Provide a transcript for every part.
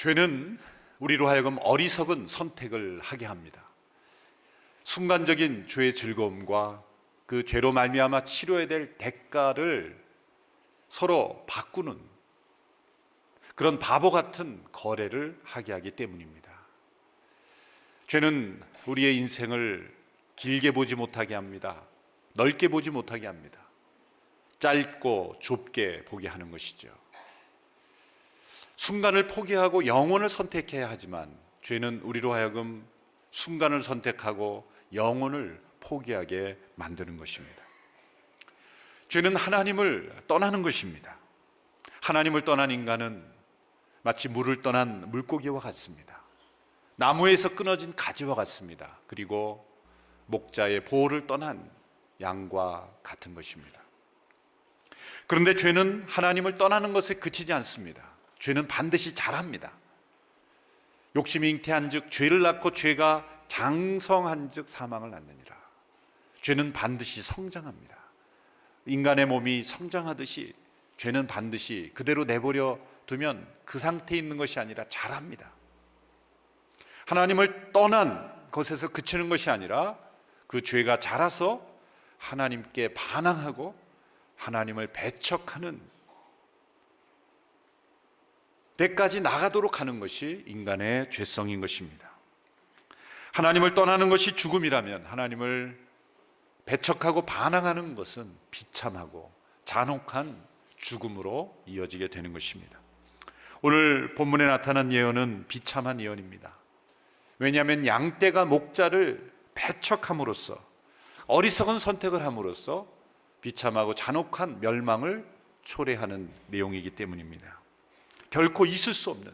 죄는 우리로 하여금 어리석은 선택을 하게 합니다. 순간적인 죄의 즐거움과 그 죄로 말미암아 치러야 될 대가를 서로 바꾸는 그런 바보 같은 거래를 하게 하기 때문입니다. 죄는 우리의 인생을 길게 보지 못하게 합니다. 넓게 보지 못하게 합니다. 짧고 좁게 보게 하는 것이죠. 순간을 포기하고 영혼을 선택해야 하지만 죄는 우리로 하여금 순간을 선택하고 영혼을 포기하게 만드는 것입니다. 죄는 하나님을 떠나는 것입니다. 하나님을 떠난 인간은 마치 물을 떠난 물고기와 같습니다. 나무에서 끊어진 가지와 같습니다. 그리고 목자의 보호를 떠난 양과 같은 것입니다. 그런데 죄는 하나님을 떠나는 것에 그치지 않습니다. 죄는 반드시 자랍니다. 욕심이 잉태한즉 죄를 낳고 죄가 장성한즉 사망을 낳느니라. 죄는 반드시 성장합니다. 인간의 몸이 성장하듯이 죄는 반드시 그대로 내버려 두면 그 상태에 있는 것이 아니라 자랍니다. 하나님을 떠난 것에서 그치는 것이 아니라 그 죄가 자라서 하나님께 반항하고 하나님을 배척하는 때까지 나가도록 하는 것이 인간의 죄성인 것입니다. 하나님을 떠나는 것이 죽음이라면 하나님을 배척하고 반항하는 것은 비참하고 잔혹한 죽음으로 이어지게 되는 것입니다. 오늘 본문에 나타난 예언은 비참한 예언입니다. 왜냐하면 양떼가 목자를 배척함으로써 어리석은 선택을 함으로써 비참하고 잔혹한 멸망을 초래하는 내용이기 때문입니다. 결코 있을 수 없는,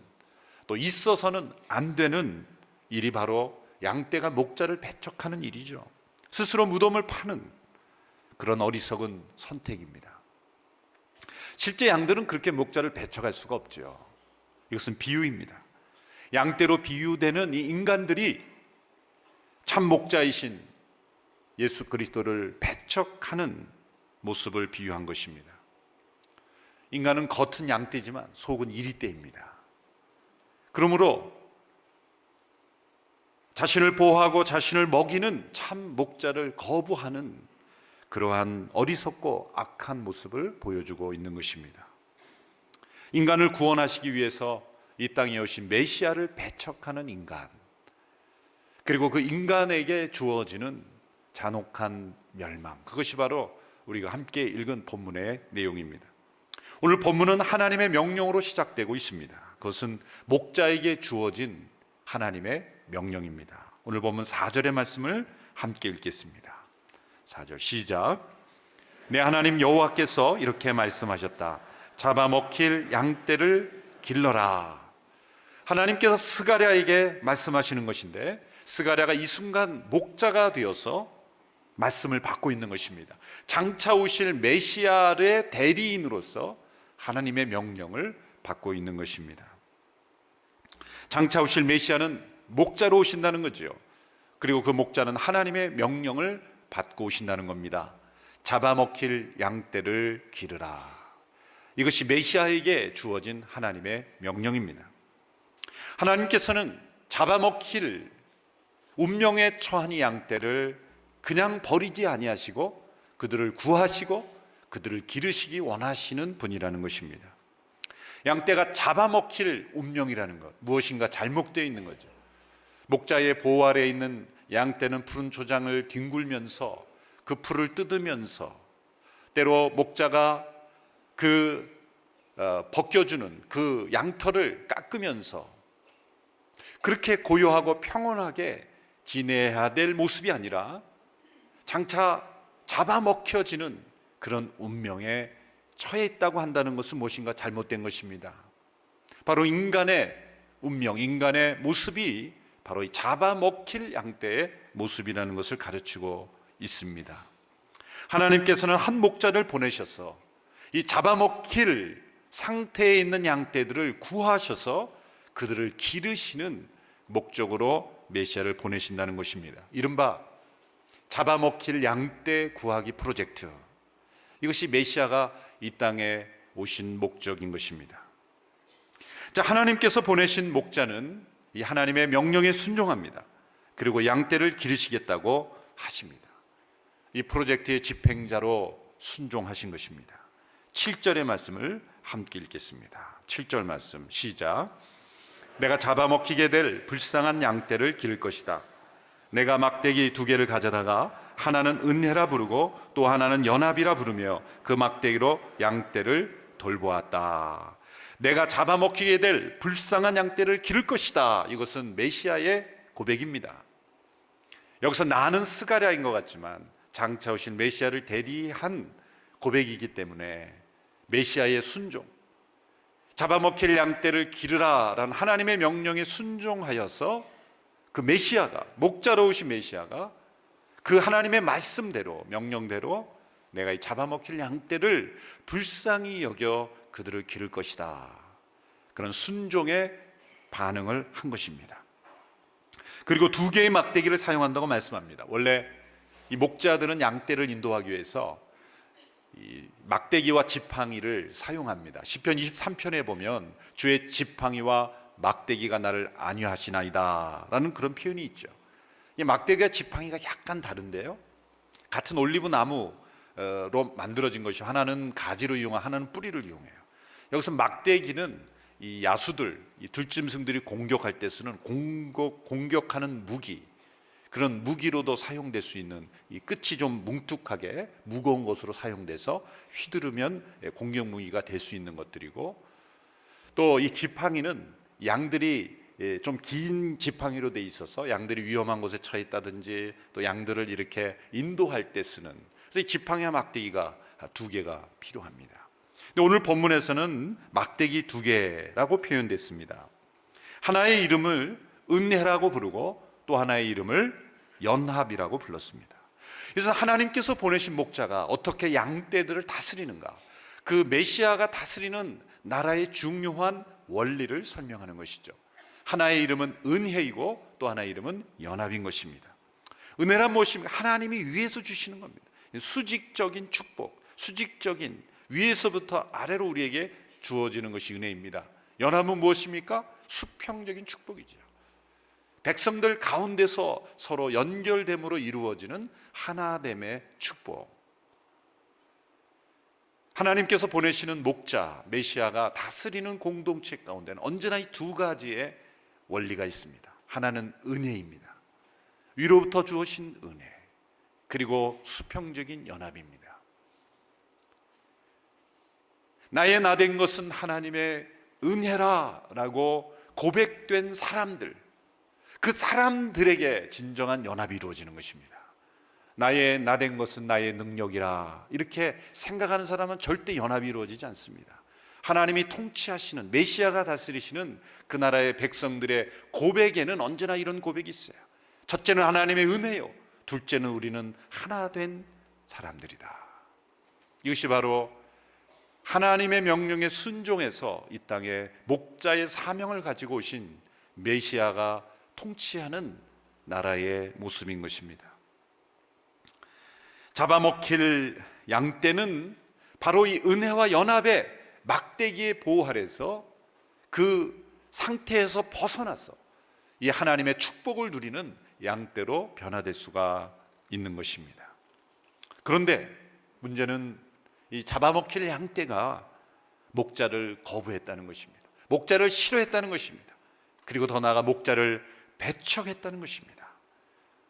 또 있어서는 안 되는 일이 바로 양떼가 목자를 배척하는 일이죠. 스스로 무덤을 파는 그런 어리석은 선택입니다. 실제 양들은 그렇게 목자를 배척할 수가 없죠. 이것은 비유입니다. 양떼로 비유되는 이 인간들이 참 목자이신 예수 그리스도를 배척하는 모습을 비유한 것입니다. 인간은 겉은 양떼지만 속은 이리떼입니다. 그러므로 자신을 보호하고 자신을 먹이는 참 목자를 거부하는 그러한 어리석고 악한 모습을 보여주고 있는 것입니다. 인간을 구원하시기 위해서 이 땅에 오신 메시아를 배척하는 인간, 그리고 그 인간에게 주어지는 잔혹한 멸망, 그것이 바로 우리가 함께 읽은 본문의 내용입니다. 오늘 본문은 하나님의 명령으로 시작되고 있습니다. 그것은 목자에게 주어진 하나님의 명령입니다. 오늘 본문 4절의 말씀을 함께 읽겠습니다. 4절 시작. 내 하나님 여호와께서 이렇게 말씀하셨다. 잡아먹힐 양떼를 길러라. 하나님께서 스가랴에게 말씀하시는 것인데 스가랴가 이 순간 목자가 되어서 말씀을 받고 있는 것입니다. 장차 오실 메시아의 대리인으로서 하나님의 명령을 받고 있는 것입니다. 장차 오실 메시아는 목자로 오신다는 거죠. 그리고 그 목자는 하나님의 명령을 받고 오신다는 겁니다. 잡아먹힐 양떼를 기르라. 이것이 메시아에게 주어진 하나님의 명령입니다. 하나님께서는 잡아먹힐 운명에 처한 이 양떼를 그냥 버리지 아니하시고 그들을 구하시고 그들을 기르시기 원하시는 분이라는 것입니다. 양떼가 잡아먹힐 운명이라는 것, 무엇인가 잘못되어 있는 거죠. 목자의 보호 아래에 있는 양떼는 푸른 초장을 뒹굴면서 그 풀을 뜯으면서 때로 목자가 벗겨주는 그 양털을 깎으면서 그렇게 고요하고 평온하게 지내야 될 모습이 아니라 장차 잡아먹혀지는 그런 운명에 처해 있다고 한다는 것은 무엇인가 잘못된 것입니다. 바로 인간의 운명, 인간의 모습이 바로 이 잡아먹힐 양떼의 모습이라는 것을 가르치고 있습니다. 하나님께서는 한 목자를 보내셔서 이 잡아먹힐 상태에 있는 양떼들을 구하셔서 그들을 기르시는 목적으로 메시아를 보내신다는 것입니다. 이른바 잡아먹힐 양떼 구하기 프로젝트, 이것이 메시아가 이 땅에 오신 목적인 것입니다. 자, 하나님께서 보내신 목자는 이 하나님의 명령에 순종합니다. 그리고 양떼를 기르시겠다고 하십니다. 이 프로젝트의 집행자로 순종하신 것입니다. 7절의 말씀을 함께 읽겠습니다. 7절 말씀 시작. 내가 잡아먹히게 될 불쌍한 양떼를 기를 것이다. 내가 막대기 2개를 가져다가 하나는 은혜라 부르고 또 하나는 연합이라 부르며 그 막대기로 양떼를 돌보았다. 내가 잡아먹히게 될 불쌍한 양떼를 기를 것이다. 이것은 메시아의 고백입니다. 여기서 나는 스가랴인 것 같지만 장차 오신 메시아를 대리한 고백이기 때문에 메시아의 순종, 잡아먹힐 양떼를 기르라라는 하나님의 명령에 순종하여서 그 메시아가, 목자로 오신 메시아가 그 하나님의 말씀대로, 명령대로 내가 이 잡아먹힐 양떼를 불쌍히 여겨 그들을 기를 것이다. 그런 순종의 반응을 한 것입니다. 그리고 2개의 막대기를 사용한다고 말씀합니다. 원래 이 목자들은 양떼를 인도하기 위해서 이 막대기와 지팡이를 사용합니다. 시편 23편에 보면 주의 지팡이와 막대기가 나를 안위하시나이다 라는 그런 표현이 있죠. 이 막대기와 지팡이가 약간 다른데요, 같은 올리브 나무로 만들어진 것이 하나는 가지로 이용하고 하나는 뿌리를 이용해요. 여기서 막대기는 이 야수들, 이 들짐승들이 공격할 때 쓰는 공격하는 무기, 그런 무기로도 사용될 수 있는, 이 끝이 좀 뭉툭하게 무거운 것으로 사용돼서 휘두르면 공격 무기가 될 수 있는 것들이고, 또 이 지팡이는 양들이 좀 긴 지팡이로 돼 있어서 양들이 위험한 곳에 처해 있다든지 또 양들을 이렇게 인도할 때 쓰는, 그래서 이 지팡이와 막대기가 2개가 필요합니다. 근데 오늘 본문에서는 막대기 2개라고 표현됐습니다. 하나의 이름을 은혜라고 부르고 또 하나의 이름을 연합이라고 불렀습니다. 그래서 하나님께서 보내신 목자가 어떻게 양떼들을 다스리는가, 그 메시아가 다스리는 나라의 중요한 원리를 설명하는 것이죠. 하나의 이름은 은혜이고 또 하나의 이름은 연합인 것입니다. 은혜란 무엇입니까? 하나님이 위에서 주시는 겁니다. 수직적인 축복, 수직적인 위에서부터 아래로 우리에게 주어지는 것이 은혜입니다. 연합은 무엇입니까? 수평적인 축복이죠. 백성들 가운데서 서로 연결됨으로 이루어지는 하나됨의 축복. 하나님께서 보내시는 목자 메시아가 다스리는 공동체 가운데는 언제나 이 2가지의 원리가 있습니다. 하나는 은혜입니다. 위로부터 주어진 은혜, 그리고 수평적인 연합입니다. 나의 나된 것은 하나님의 은혜라라고 고백된 사람들, 그 사람들에게 진정한 연합이 이루어지는 것입니다. 나의 나된 것은 나의 능력이라 이렇게 생각하는 사람은 절대 연합이 이루어지지 않습니다. 하나님이 통치하시는, 메시아가 다스리시는 그 나라의 백성들의 고백에는 언제나 이런 고백이 있어요. 첫째는 하나님의 은혜요, 둘째는 우리는 하나 된 사람들이다. 이것이 바로 하나님의 명령에 순종해서 이 땅에 목자의 사명을 가지고 오신 메시아가 통치하는 나라의 모습인 것입니다. 잡아먹힐 양떼는 바로 이 은혜와 연합의 막대기의 보호 아래서 그 상태에서 벗어나서 이 하나님의 축복을 누리는 양떼로 변화될 수가 있는 것입니다. 그런데 문제는 이 잡아먹힐 양떼가 목자를 거부했다는 것입니다. 목자를 싫어했다는 것입니다. 그리고 더 나아가 목자를 배척했다는 것입니다.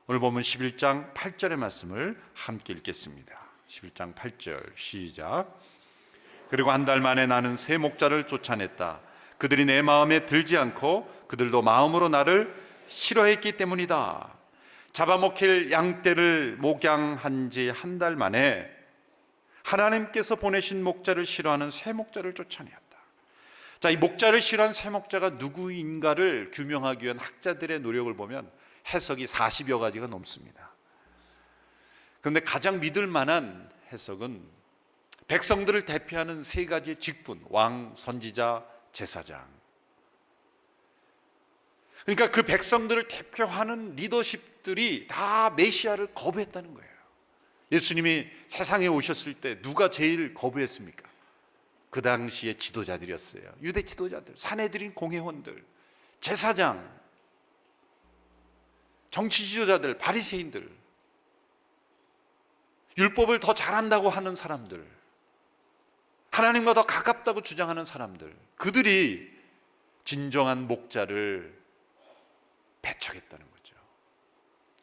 오늘 보면 11장 8절의 말씀을 함께 읽겠습니다. 11장 8절 시작. 그리고 한 달 만에 나는 새 목자를 쫓아냈다. 그들이 내 마음에 들지 않고 그들도 마음으로 나를 싫어했기 때문이다. 잡아먹힐 양떼를 목양한 지 한 달 만에 하나님께서 보내신 목자를 싫어하는 새 목자를 쫓아내었다. 자, 이 목자를 싫어하는 새 목자가 누구인가를 규명하기 위한 학자들의 노력을 보면 해석이 40여 가지가 넘습니다. 그런데 가장 믿을 만한 해석은 백성들을 대표하는 3가지의 직분, 왕, 선지자, 제사장. 그러니까 그 백성들을 대표하는 리더십들이 다 메시아를 거부했다는 거예요. 예수님이 세상에 오셨을 때 누가 제일 거부했습니까? 그 당시의 지도자들이었어요. 유대 지도자들, 사내들인 공회원들, 제사장, 정치 지도자들, 바리새인들, 율법을 더 잘한다고 하는 사람들, 하나님과 더 가깝다고 주장하는 사람들, 그들이 진정한 목자를 배척했다는 거죠.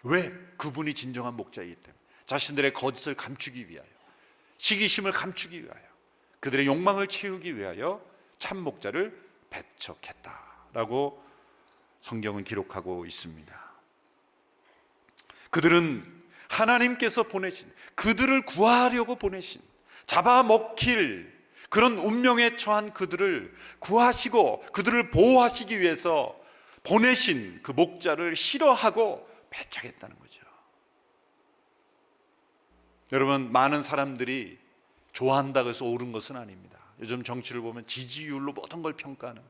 왜? 그분이 진정한 목자이기 때문에. 자신들의 거짓을 감추기 위하여, 시기심을 감추기 위하여, 그들의 욕망을 채우기 위하여 참 목자를 배척했다라고 성경은 기록하고 있습니다. 그들은 하나님께서 보내신, 그들을 구하려고 보내신, 잡아먹힐 그런 운명에 처한 그들을 구하시고 그들을 보호하시기 위해서 보내신 그 목자를 싫어하고 배척했다는 거죠. 여러분, 많은 사람들이 좋아한다고 해서 옳은 것은 아닙니다. 요즘 정치를 보면 지지율로 모든 걸 평가하는,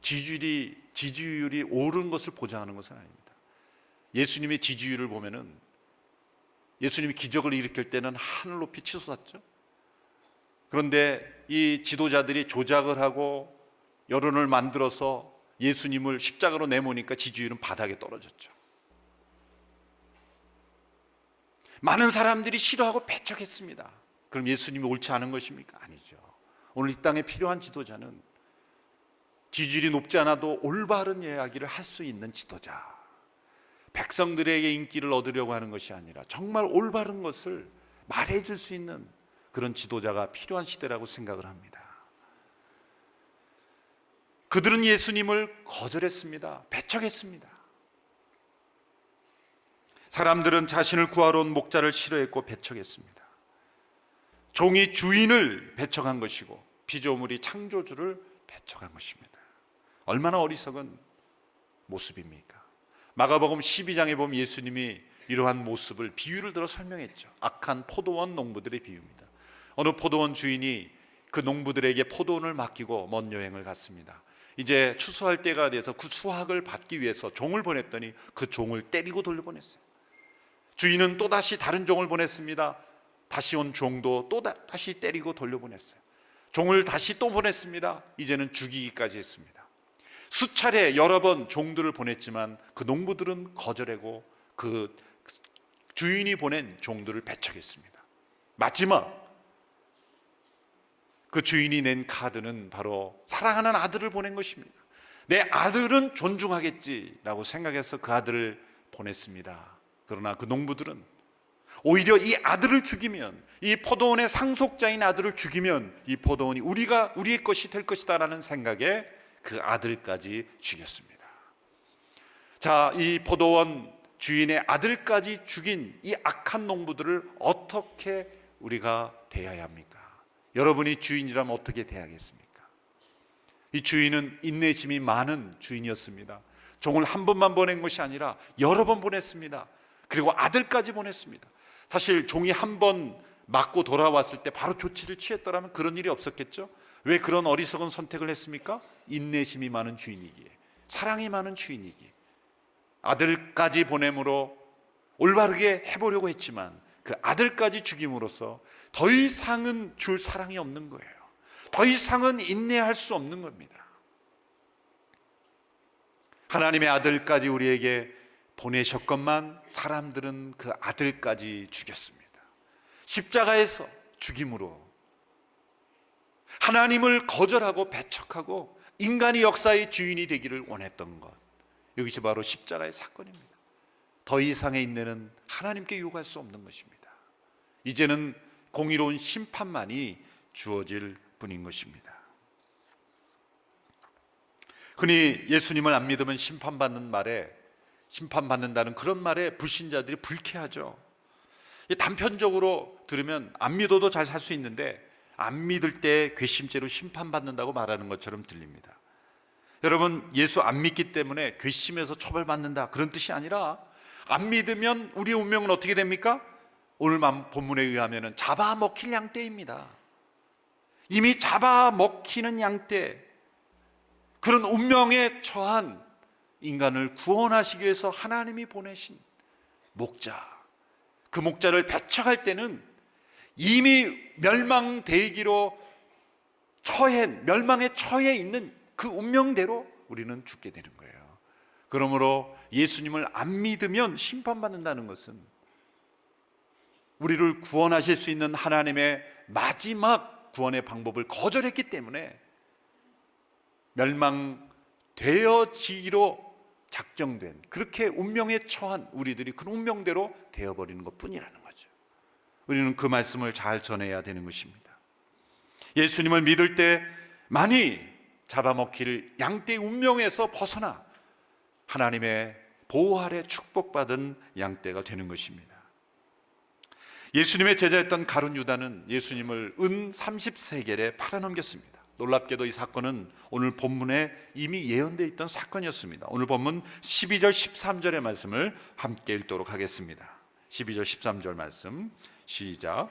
지지율이 옳은 것을 보장하는 것은 아닙니다. 예수님의 지지율을 보면은, 예수님이 기적을 일으킬 때는 하늘 높이 치솟았죠. 그런데 이 지도자들이 조작을 하고 여론을 만들어서 예수님을 십자가로 내모니까 지지율은 바닥에 떨어졌죠. 많은 사람들이 싫어하고 배척했습니다. 그럼 예수님이 옳지 않은 것입니까? 아니죠. 오늘 이 땅에 필요한 지도자는 지지율이 높지 않아도 올바른 이야기를 할 수 있는 지도자, 백성들에게 인기를 얻으려고 하는 것이 아니라 정말 올바른 것을 말해줄 수 있는 그런 지도자가 필요한 시대라고 생각을 합니다. 그들은 예수님을 거절했습니다. 배척했습니다. 사람들은 자신을 구하러 온 목자를 싫어했고 배척했습니다. 종이 주인을 배척한 것이고 피조물이 창조주를 배척한 것입니다. 얼마나 어리석은 모습입니까? 마가복음 12장에 보면 예수님이 이러한 모습을 비유를 들어 설명했죠. 악한 포도원 농부들의 비유입니다. 어느 포도원 주인이 그 농부들에게 포도원을 맡기고 먼 여행을 갔습니다. 이제 추수할 때가 돼서 그 수확을 받기 위해서 종을 보냈더니 그 종을 때리고 돌려보냈어요. 주인은 또다시 다른 종을 보냈습니다. 다시 온 종도 또다시 때리고 돌려보냈어요. 종을 다시 또 보냈습니다. 이제는 죽이기까지 했습니다. 수차례 여러 번 종들을 보냈지만 그 농부들은 거절하고 그 주인이 보낸 종들을 배척했습니다. 마지막 그 주인이 낸 카드는 바로 사랑하는 아들을 보낸 것입니다. 내 아들은 존중하겠지라고 생각해서 그 아들을 보냈습니다. 그러나 그 농부들은 오히려 이 아들을 죽이면, 이 포도원의 상속자인 아들을 죽이면 이 포도원이 우리의 것이 될 것이다 라는 생각에 그 아들까지 죽였습니다. 자, 이 포도원 주인의 아들까지 죽인 이 악한 농부들을 어떻게 우리가 대해야 합니까? 여러분이 주인이라면 어떻게 대하겠습니까? 이 주인은 인내심이 많은 주인이었습니다. 종을 한 번만 보낸 것이 아니라 여러 번 보냈습니다. 그리고 아들까지 보냈습니다. 사실 종이 한 번 맞고 돌아왔을 때 바로 조치를 취했더라면 그런 일이 없었겠죠. 왜 그런 어리석은 선택을 했습니까? 인내심이 많은 주인이기에, 사랑이 많은 주인이기에 아들까지 보냄으로 올바르게 해보려고 했지만 그 아들까지 죽임으로써 더 이상은 줄 사랑이 없는 거예요. 더 이상은 인내할 수 없는 겁니다. 하나님의 아들까지 우리에게 보내셨건만 사람들은 그 아들까지 죽였습니다. 십자가에서 죽임으로 하나님을 거절하고 배척하고 인간이 역사의 주인이 되기를 원했던 것, 이것이 바로 십자가의 사건입니다. 더 이상의 인내는 하나님께 요구할 수 없는 것입니다. 이제는 공의로운 심판만이 주어질 뿐인 것입니다. 흔히 예수님을 안 믿으면 심판받는다는 그런 말에 불신자들이 불쾌하죠. 단편적으로 들으면 안 믿어도 잘 살 수 있는데 안 믿을 때 괘씸죄로 심판받는다고 말하는 것처럼 들립니다. 여러분, 예수 안 믿기 때문에 괘씸해서 처벌받는다 그런 뜻이 아니라, 안 믿으면 우리의 운명은 어떻게 됩니까? 오늘 본문에 의하면 잡아먹힐 양떼입니다. 이미 잡아먹히는 양떼, 그런 운명에 처한 인간을 구원하시기 위해서 하나님이 보내신 목자, 그 목자를 배척할 때는 이미 멸망되기로 멸망의 처해 있는 그 운명대로 우리는 죽게 되는 거예요. 그러므로 예수님을 안 믿으면 심판받는다는 것은 우리를 구원하실 수 있는 하나님의 마지막 구원의 방법을 거절했기 때문에 멸망되어지기로 작정된, 그렇게 운명에 처한 우리들이 그 운명대로 되어버리는 것뿐이라는 거죠. 우리는 그 말씀을 잘 전해야 되는 것입니다. 예수님을 믿을 때 많이 잡아먹힐 양떼의 운명에서 벗어나 하나님의 보호 아래 축복받은 양떼가 되는 것입니다. 예수님의 제자였던 가룟 유다는 예수님을 은 30세겔에 팔아넘겼습니다. 놀랍게도 이 사건은 오늘 본문에 이미 예언되어 있던 사건이었습니다. 오늘 본문 12절 13절의 말씀을 함께 읽도록 하겠습니다. 12절 13절 말씀 시작.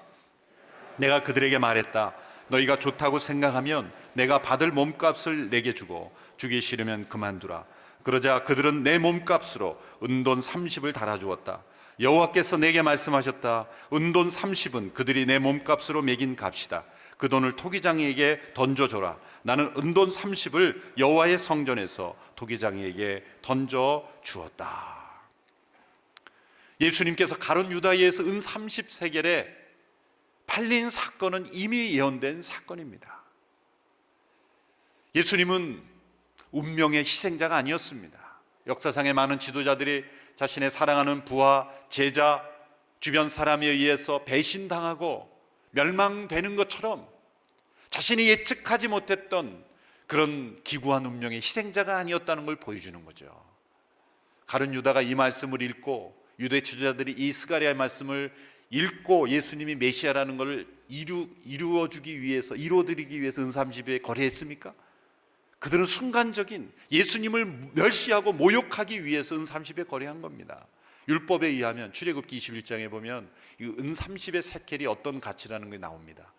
내가 그들에게 말했다. 너희가 좋다고 생각하면 내가 받을 몸값을 내게 주고 주기 싫으면 그만두라. 그러자 그들은 내 몸값으로 은돈 30을 달아주었다. 여호와께서 내게 말씀하셨다. 은돈 30은 그들이 내 몸값으로 매긴 값이다. 그 돈을 토기장이에게 던져줘라. 나는 은돈 30을 여호와의 성전에서 토기장이에게 던져 주었다. 예수님께서 가룟 유다에 의해서 은 30세겔에 팔린 사건은 이미 예언된 사건입니다. 예수님은 운명의 희생자가 아니었습니다. 역사상의 많은 지도자들이 자신의 사랑하는 부하, 제자, 주변 사람에 의해서 배신당하고 멸망되는 것처럼 자신이 예측하지 못했던 그런 기구한 운명의 희생자가 아니었다는 걸 보여주는 거죠. 가룟 유다가 이 말씀을 읽고 유대 지도자들이 이 스가랴의 말씀을 읽고 예수님이 메시아라는 것을 이루어드리기 위해서 은 30에 거래했습니까? 그들은 순간적인 예수님을 멸시하고 모욕하기 위해서 은 30에 거래한 겁니다. 율법에 의하면 출애굽기 21장에 보면 이 은 30의 세켈이 어떤 가치라는 게 나옵니다.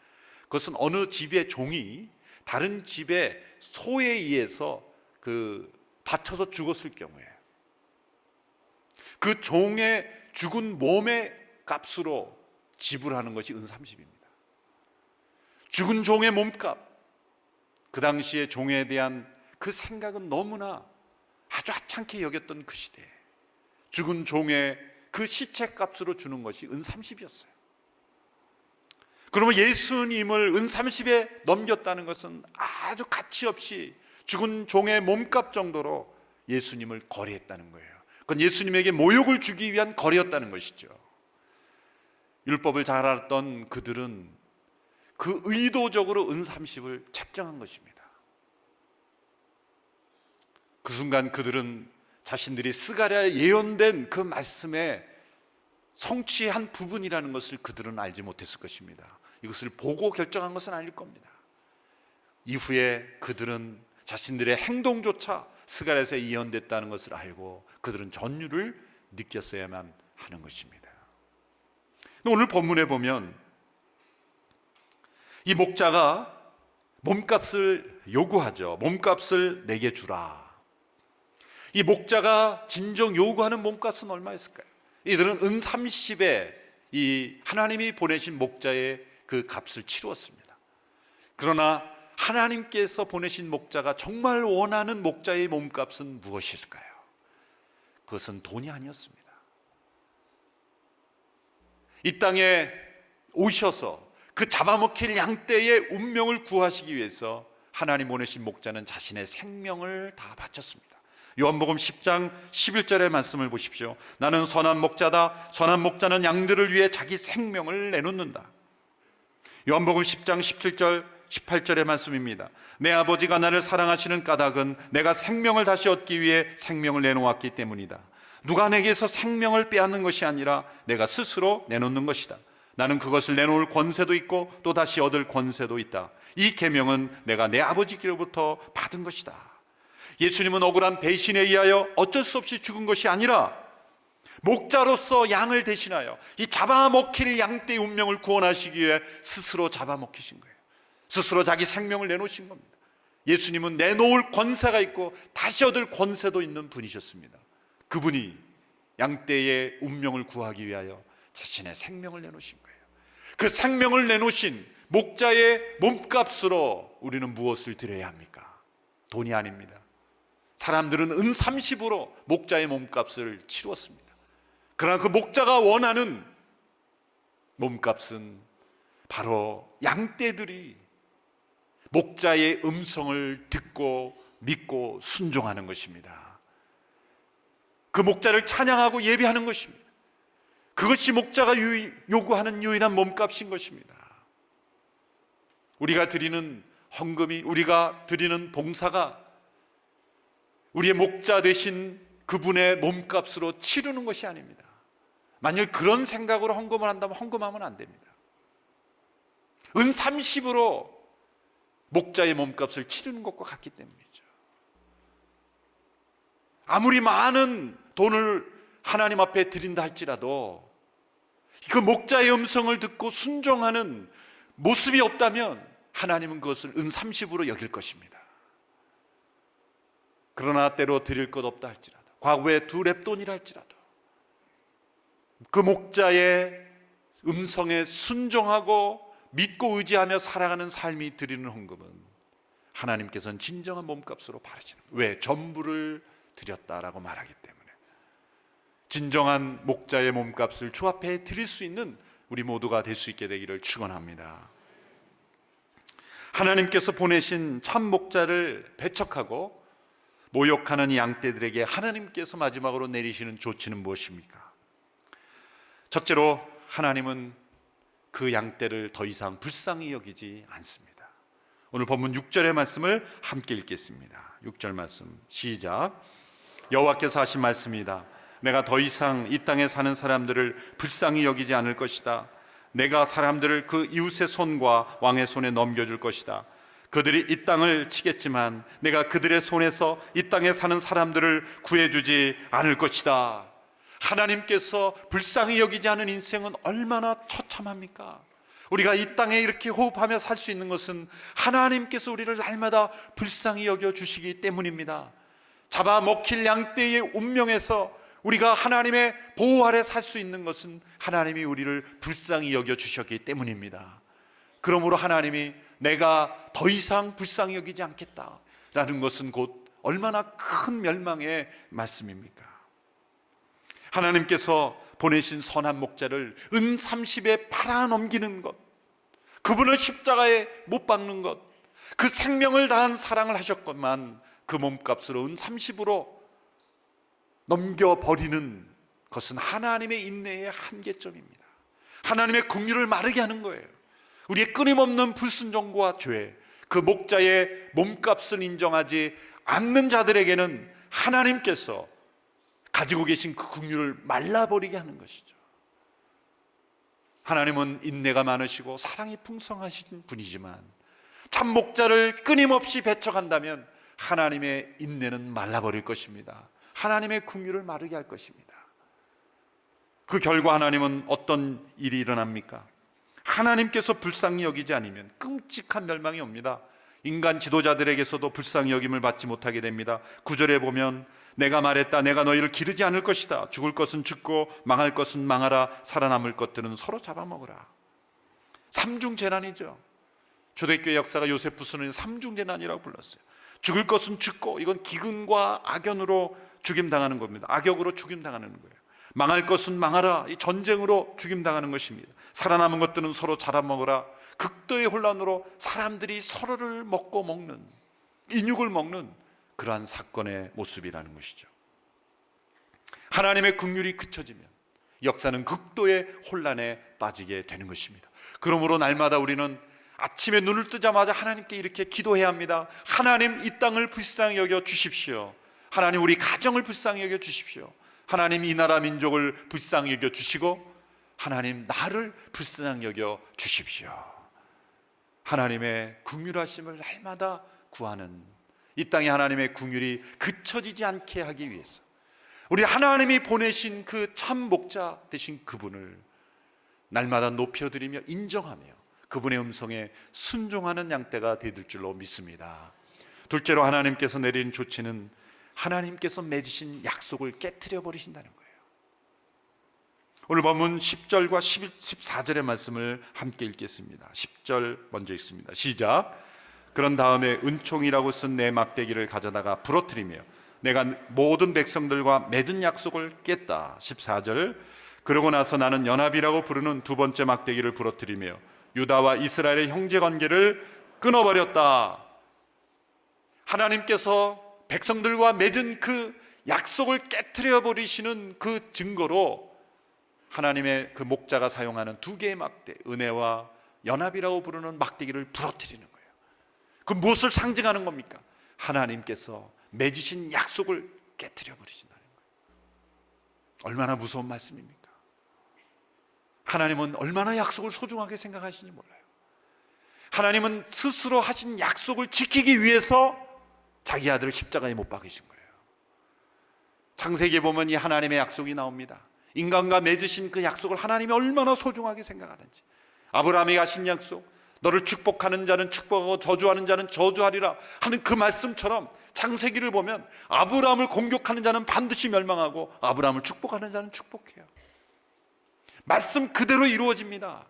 그것은 어느 집의 종이 다른 집의 소에 의해서 다쳐서 죽었을 경우에 그 종의 죽은 몸의 값으로 지불하는 것이 은 30입니다. 죽은 종의 몸값, 그 당시에 종에 대한 그 생각은 너무나 아주 하찮게 여겼던 그 시대에 죽은 종의 그 시체 값으로 주는 것이 은 30이었어요. 그러면 예수님을 은 30에 넘겼다는 것은 아주 가치 없이 죽은 종의 몸값 정도로 예수님을 거래했다는 거예요. 그건 예수님에게 모욕을 주기 위한 거래였다는 것이죠. 율법을 잘 알았던 그들은 그 의도적으로 은 30을 책정한 것입니다. 그 순간 그들은 자신들이 스가랴에 예언된 그 말씀의 성취의 한 부분이라는 것을 그들은 알지 못했을 것입니다. 이것을 보고 결정한 것은 아닐 겁니다. 이후에 그들은 자신들의 행동조차 스가랴에서 예언됐다는 것을 알고 그들은 전율을 느꼈어야만 하는 것입니다. 오늘 본문에 보면 이 목자가 몸값을 요구하죠. 몸값을 내게 주라. 이 목자가 진정 요구하는 몸값은 얼마였을까요? 이들은 은 30에 이 하나님이 보내신 목자의 그 값을 치루었습니다. 그러나 하나님께서 보내신 목자가 정말 원하는 목자의 몸값은 무엇일까요? 그것은 돈이 아니었습니다. 이 땅에 오셔서 그 잡아먹힐 양떼의 운명을 구하시기 위해서 하나님 보내신 목자는 자신의 생명을 다 바쳤습니다. 요한복음 10장 11절의 말씀을 보십시오. 나는 선한 목자다. 선한 목자는 양들을 위해 자기 생명을 내놓는다. 요한복음 10장 17절 18절의 말씀입니다. 내 아버지가 나를 사랑하시는 까닭은 내가 생명을 다시 얻기 위해 생명을 내놓았기 때문이다. 누가 내게서 생명을 빼앗는 것이 아니라 내가 스스로 내놓는 것이다. 나는 그것을 내놓을 권세도 있고 또 다시 얻을 권세도 있다. 이 계명은 내가 내 아버지께로부터 받은 것이다. 예수님은 억울한 배신에 의하여 어쩔 수 없이 죽은 것이 아니라 목자로서 양을 대신하여 이 잡아먹힐 양떼의 운명을 구원하시기 위해 스스로 잡아먹히신 거예요. 스스로 자기 생명을 내놓으신 겁니다. 예수님은 내놓을 권세가 있고 다시 얻을 권세도 있는 분이셨습니다. 그분이 양떼의 운명을 구하기 위하여 자신의 생명을 내놓으신 거예요. 그 생명을 내놓으신 목자의 몸값으로 우리는 무엇을 드려야 합니까? 돈이 아닙니다. 사람들은 은 30으로 목자의 몸값을 치루었습니다. 그러나 그 목자가 원하는 몸값은 바로 양떼들이 목자의 음성을 듣고 믿고 순종하는 것입니다. 그 목자를 찬양하고 예배하는 것입니다. 그것이 목자가 요구하는 유일한 몸값인 것입니다. 우리가 드리는 헌금이, 우리가 드리는 봉사가 우리의 목자 되신 그분의 몸값으로 치르는 것이 아닙니다. 만일 그런 생각으로 헌금을 한다면 헌금하면 안 됩니다. 은 30으로 목자의 몸값을 치르는 것과 같기 때문이죠. 아무리 많은 돈을 하나님 앞에 드린다 할지라도 그 목자의 음성을 듣고 순종하는 모습이 없다면 하나님은 그것을 은 30으로 여길 것입니다. 그러나 때로 드릴 것 없다 할지라도, 과거에 2렙돈이라 할지라도 그 목자의 음성에 순종하고 믿고 의지하며 살아가는 삶이 드리는 헌금은 하나님께서는 진정한 몸값으로 바라시는 거예요. 왜? 전부를 드렸다라고 말하기 때문에. 진정한 목자의 몸값을 주 앞에 드릴 수 있는 우리 모두가 될 수 있게 되기를 축원합니다. 하나님께서 보내신 참 목자를 배척하고 모욕하는 양떼들에게 하나님께서 마지막으로 내리시는 조치는 무엇입니까? 첫째로 하나님은 그 양떼를 더 이상 불쌍히 여기지 않습니다. 오늘 본문 6절의 말씀을 함께 읽겠습니다. 6절 말씀 시작. 여호와께서 하신 말씀이다. 내가 더 이상 이 땅에 사는 사람들을 불쌍히 여기지 않을 것이다. 내가 사람들을 그 이웃의 손과 왕의 손에 넘겨줄 것이다. 그들이 이 땅을 치겠지만 내가 그들의 손에서 이 땅에 사는 사람들을 구해주지 않을 것이다. 하나님께서 불쌍히 여기지 않은 인생은 얼마나 처참합니까? 우리가 이 땅에 이렇게 호흡하며 살 수 있는 것은 하나님께서 우리를 날마다 불쌍히 여겨주시기 때문입니다. 잡아먹힐 양떼의 운명에서 우리가 하나님의 보호 아래 살 수 있는 것은 하나님이 우리를 불쌍히 여겨주셨기 때문입니다. 그러므로 하나님이 내가 더 이상 불쌍히 여기지 않겠다라는 것은 곧 얼마나 큰 멸망의 말씀입니까? 하나님께서 보내신 선한 목자를 은 30에 팔아넘기는 것, 그분을 십자가에 못 박는 것, 그 생명을 다한 사랑을 하셨건만 그 몸값으로 은 30으로 넘겨버리는 것은 하나님의 인내의 한계점입니다. 하나님의 긍휼을 마르게 하는 거예요. 우리의 끊임없는 불순종과 죄, 그 목자의 몸값을 인정하지 않는 자들에게는 하나님께서 가지고 계신 그 긍휼을 말라버리게 하는 것이죠. 하나님은 인내가 많으시고 사랑이 풍성하신 분이지만 참 목자를 끊임없이 배척한다면 하나님의 인내는 말라버릴 것입니다. 하나님의 긍휼을 마르게 할 것입니다. 그 결과 하나님은 어떤 일이 일어납니까? 하나님께서 불쌍히 여기지 않으면 끔찍한 멸망이 옵니다. 인간 지도자들에게서도 불쌍히 여김을 받지 못하게 됩니다. 9절에 보면 내가 말했다. 내가 너희를 기르지 않을 것이다. 죽을 것은 죽고 망할 것은 망하라. 살아남을 것들은 서로 잡아먹으라. 삼중재난이죠. 초대교회 역사가 요세푸스는 삼중재난이라고 불렀어요. 죽을 것은 죽고, 이건 기근과 악연으로 죽임당하는 겁니다. 악역으로 죽임당하는 거예요. 망할 것은 망하라. 이 전쟁으로 죽임당하는 것입니다. 살아남은 것들은 서로 잡아먹으라. 극도의 혼란으로 사람들이 서로를 먹고 먹는, 인육을 먹는 그러한 사건의 모습이라는 것이죠. 하나님의 긍휼이 그쳐지면 역사는 극도의 혼란에 빠지게 되는 것입니다. 그러므로 날마다 우리는 아침에 눈을 뜨자마자 하나님께 이렇게 기도해야 합니다. 하나님, 이 땅을 불쌍히 여겨 주십시오. 하나님, 우리 가정을 불쌍히 여겨 주십시오. 하나님, 이 나라 민족을 불쌍히 여겨 주시고 하나님, 나를 불쌍히 여겨 주십시오. 하나님의 긍휼하심을 날마다 구하는, 이 땅에 하나님의 긍휼이 그쳐지지 않게 하기 위해서 우리 하나님이 보내신 그 참 목자 되신 그분을 날마다 높여드리며 인정하며 그분의 음성에 순종하는 양떼가 되실 줄로 믿습니다. 둘째로 하나님께서 내린 조치는 하나님께서 맺으신 약속을 깨트려 버리신다는 거예요. 오늘 본문 10절과 14절의 말씀을 함께 읽겠습니다. 10절 먼저 읽습니다. 시작. 그런 다음에 은총이라고 쓴 내 막대기를 가져다가 부러뜨리며 내가 모든 백성들과 맺은 약속을 깼다. 14절. 그러고 나서 나는 연합이라고 부르는 두 번째 막대기를 부러뜨리며 유다와 이스라엘의 형제관계를 끊어버렸다. 하나님께서 백성들과 맺은 그 약속을 깨트려 버리시는 그 증거로 하나님의 그 목자가 사용하는 두 개의 막대, 은혜와 연합이라고 부르는 막대기를 부러뜨리는 거예요. 그 무엇을 상징하는 겁니까? 하나님께서 맺으신 약속을 깨트려 버리신다는 거예요. 얼마나 무서운 말씀입니까? 하나님은 얼마나 약속을 소중하게 생각하시는지 몰라요. 하나님은 스스로 하신 약속을 지키기 위해서 자기 아들을 십자가에 못 박으신 거예요. 창세기에 보면 이 하나님의 약속이 나옵니다. 인간과 맺으신 그 약속을 하나님이 얼마나 소중하게 생각하는지. 아브라함이 하신 약속, 너를 축복하는 자는 축복하고 저주하는 자는 저주하리라 하는 그 말씀처럼 창세기를 보면 아브라함을 공격하는 자는 반드시 멸망하고 아브라함을 축복하는 자는 축복해요. 말씀 그대로 이루어집니다.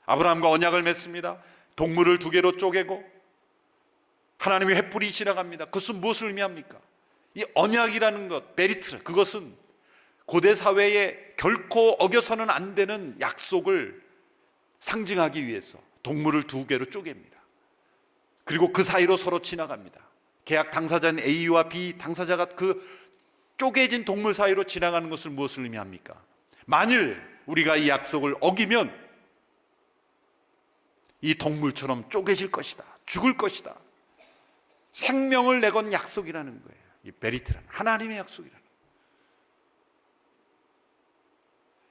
아브라함과 언약을 맺습니다. 동물을 두 개로 쪼개고 하나님의 횃불이 지나갑니다. 그것은 무엇을 의미합니까? 이 언약이라는 것, 베리트, 그것은 고대 사회에 결코 어겨서는 안 되는 약속을 상징하기 위해서 동물을 두 개로 쪼갭니다. 그리고 그 사이로 서로 지나갑니다. 계약 당사자인 A와 B 당사자가 그 쪼개진 동물 사이로 지나가는 것을 무엇을 의미합니까? 만일 우리가 이 약속을 어기면 이 동물처럼 쪼개질 것이다, 죽을 것이다. 생명을 내건 약속이라는 거예요. 이 베리트라는 하나님의 약속이라는 거예요.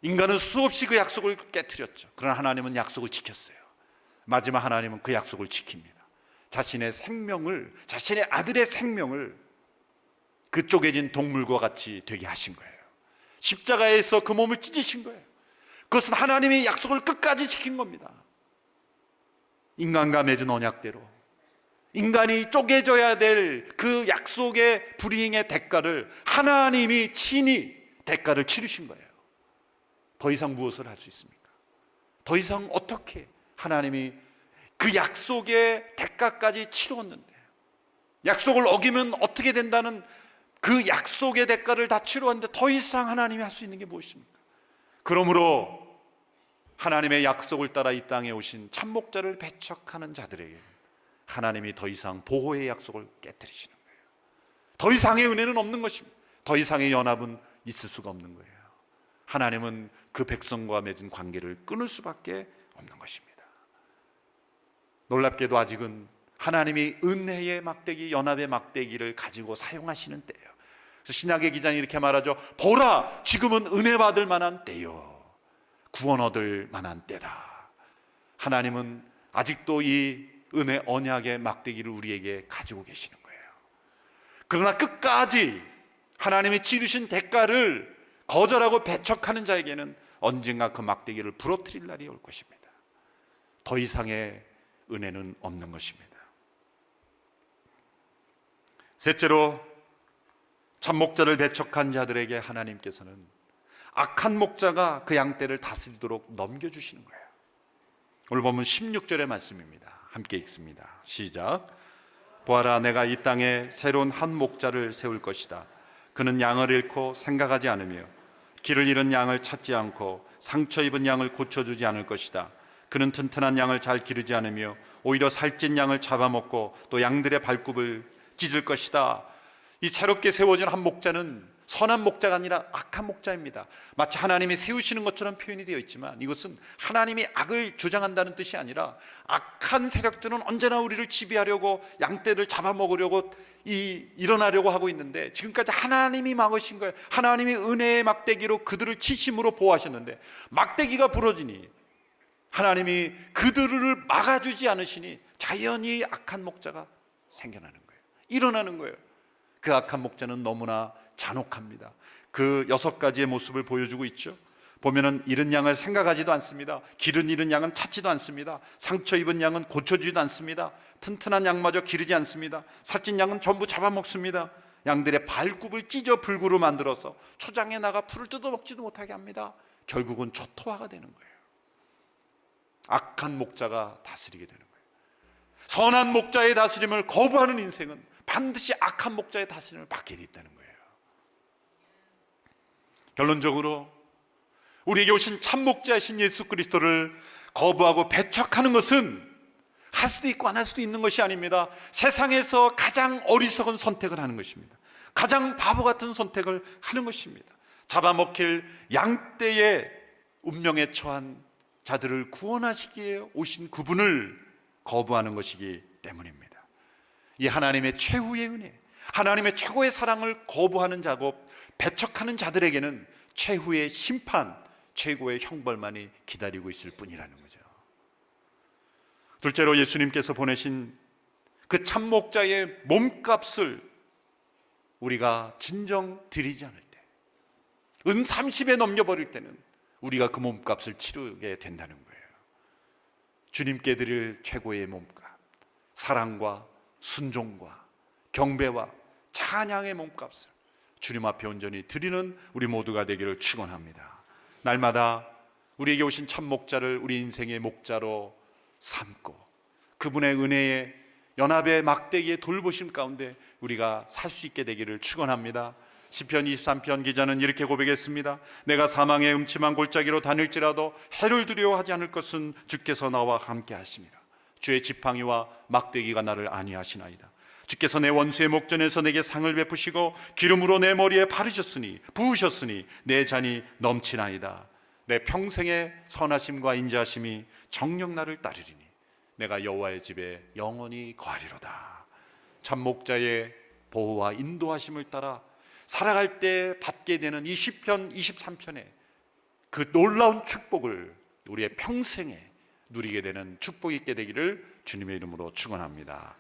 인간은 수없이 그 약속을 깨트렸죠. 그러나 하나님은 약속을 지켰어요. 마지막 하나님은 그 약속을 지킵니다. 자신의 생명을, 자신의 아들의 생명을 그 쪼개진 동물과 같이 되게 하신 거예요. 십자가에서 그 몸을 찢으신 거예요. 그것은 하나님의 약속을 끝까지 지킨 겁니다. 인간과 맺은 언약대로 인간이 쪼개져야 될 그 약속의 불이행의 대가를 하나님이 친히 대가를 치르신 거예요. 더 이상 무엇을 할 수 있습니까? 더 이상 어떻게 하나님이 그 약속의 대가까지 치루었는데, 약속을 어기면 어떻게 된다는 그 약속의 대가를 다 치루었는데 더 이상 하나님이 할 수 있는 게 무엇입니까? 그러므로 하나님의 약속을 따라 이 땅에 오신 참목자를 배척하는 자들에게 하나님이 더 이상 보호의 약속을 깨뜨리시는 거예요. 더 이상의 은혜는 없는 것입니다. 더 이상의 연합은 있을 수가 없는 거예요. 하나님은 그 백성과 맺은 관계를 끊을 수밖에 없는 것입니다. 놀랍게도 아직은 하나님이 은혜의 막대기, 연합의 막대기를 가지고 사용하시는 때예요. 그래서 신약의 기자는 이렇게 말하죠. 보라, 지금은 은혜 받을 만한 때요, 구원 얻을 만한 때다. 하나님은 아직도 이 은혜 언약의 막대기를 우리에게 가지고 계시는 거예요. 그러나 끝까지 하나님이 치르신 대가를 거절하고 배척하는 자에게는 언젠가 그 막대기를 부러뜨릴 날이 올 것입니다. 더 이상의 은혜는 없는 것입니다. 셋째로, 참목자를 배척한 자들에게 하나님께서는 악한 목자가 그 양떼를 다스리도록 넘겨주시는 거예요. 오늘 보면 16절의 말씀입니다. 함께 읽습니다. 시작. 보아라, 내가 이 땅에 새로운 한 목자를 세울 것이다. 그는 양을 잃고 생각하지 않으며 길을 잃은 양을 찾지 않고 상처 입은 양을 고쳐주지 않을 것이다. 그는 튼튼한 양을 잘 기르지 않으며 오히려 살찐 양을 잡아먹고 또 양들의 발굽을 찢을 것이다. 이 새롭게 세워진 한 목자는 선한 목자가 아니라 악한 목자입니다. 마치 하나님이 세우시는 것처럼 표현이 되어 있지만 이것은 하나님이 악을 주장한다는 뜻이 아니라 악한 세력들은 언제나 우리를 지배하려고 양떼를 잡아먹으려고 일어나려고 하고 있는데, 지금까지 하나님이 막으신 거예요. 하나님이 은혜의 막대기로 그들을 치심으로 보호하셨는데 막대기가 부러지니 하나님이 그들을 막아주지 않으시니 자연히 악한 목자가 생겨나는 거예요. 일어나는 거예요. 그 악한 목자는 너무나 잔혹합니다. 그 6가지의 모습을 보여주고 있죠. 보면은 잃은 양을 생각하지도 않습니다. 길은 잃은 양은 찾지도 않습니다. 상처 입은 양은 고쳐주지도 않습니다. 튼튼한 양마저 기르지 않습니다. 살찐 양은 전부 잡아먹습니다. 양들의 발굽을 찢어 불구로 만들어서 초장에 나가 풀을 뜯어먹지도 못하게 합니다. 결국은 초토화가 되는 거예요. 악한 목자가 다스리게 되는 거예요. 선한 목자의 다스림을 거부하는 인생은 반드시 악한 목자의 다스림을 받게 돼 있다는 거예요. 결론적으로 우리에게 오신 참 목자이신 예수 그리스도를 거부하고 배척하는 것은 할 수도 있고 안 할 수도 있는 것이 아닙니다. 세상에서 가장 어리석은 선택을 하는 것입니다. 가장 바보 같은 선택을 하는 것입니다. 잡아먹힐 양떼의 운명에 처한 자들을 구원하시기에 오신 그분을 거부하는 것이기 때문입니다. 이 하나님의 최후의 은혜, 하나님의 최고의 사랑을 거부하는 작업, 배척하는 자들에게는 최후의 심판, 최고의 형벌만이 기다리고 있을 뿐이라는 거죠. 둘째로 예수님께서 보내신 그 참목자의 몸값을 우리가 진정 드리지 않을 때, 은 30에 넘겨버릴 때는 우리가 그 몸값을 치르게 된다는 거예요. 주님께 드릴 최고의 몸값, 사랑과 순종과 경배와 찬양의 몸값을 주님 앞에 온전히 드리는 우리 모두가 되기를 축원합니다. 날마다 우리에게 오신 참 목자를 우리 인생의 목자로 삼고 그분의 은혜의 연합의 막대기의 돌보심 가운데 우리가 살 수 있게 되기를 축원합니다. 시편 23편 기자는 이렇게 고백했습니다. 내가 사망의 음침한 골짜기로 다닐지라도 해를 두려워하지 않을 것은 주께서 나와 함께 하심이라. 주의 지팡이와 막대기가 나를 안위하시나이다. 주께서 내 원수의 목전에서 내게 상을 베푸시고 기름으로 내 머리에 바르셨으니 부으셨으니 내 잔이 넘치나이다. 내 평생의 선하심과 인자하심이 정녕 나를 따르리니 내가 여호와의 집에 영원히 거하리로다. 참 목자의 보호와 인도하심을 따라 살아갈 때 받게 되는 이 시편 23편의 그 놀라운 축복을 우리의 평생에 누리게 되는 축복이 있게 되기를 주님의 이름으로 축원합니다.